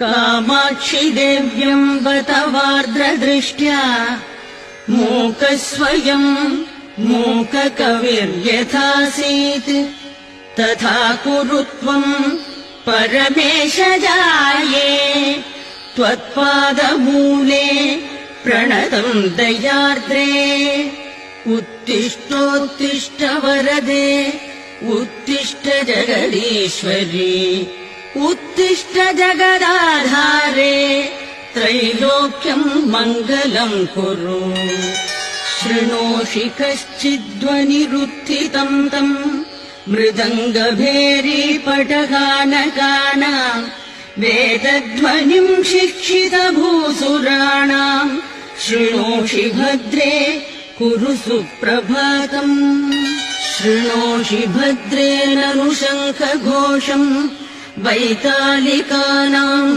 कामाक्षि देव्यम् बत वार्द्रदृष्ट्या मूकस्वयम् मूककविर्यथासीत् तथा कुरु त्वम् परमेश जाये त्वत्पादमूले प्रणतम् दयार्द्रे उत्तिष्ठोत्तिष्ठ वरदे उत्तिष्ठ जगदीश्वरी उत्तिष्ठ जगदाधारे त्रैलोक्यम् मङ्गलम् कुरु शृणोषि कश्चिद्ध्वनिरुत्थितम् तम् मृदङ्गभेरीपटगानकानाम् वेदध्वनिम् शिक्षितभूसुराणाम् शृणोषि भद्रे कुरु सुप्रभातम् शृणोषि भद्रे ननु शङ्खघोषम् वैतालिकानाम्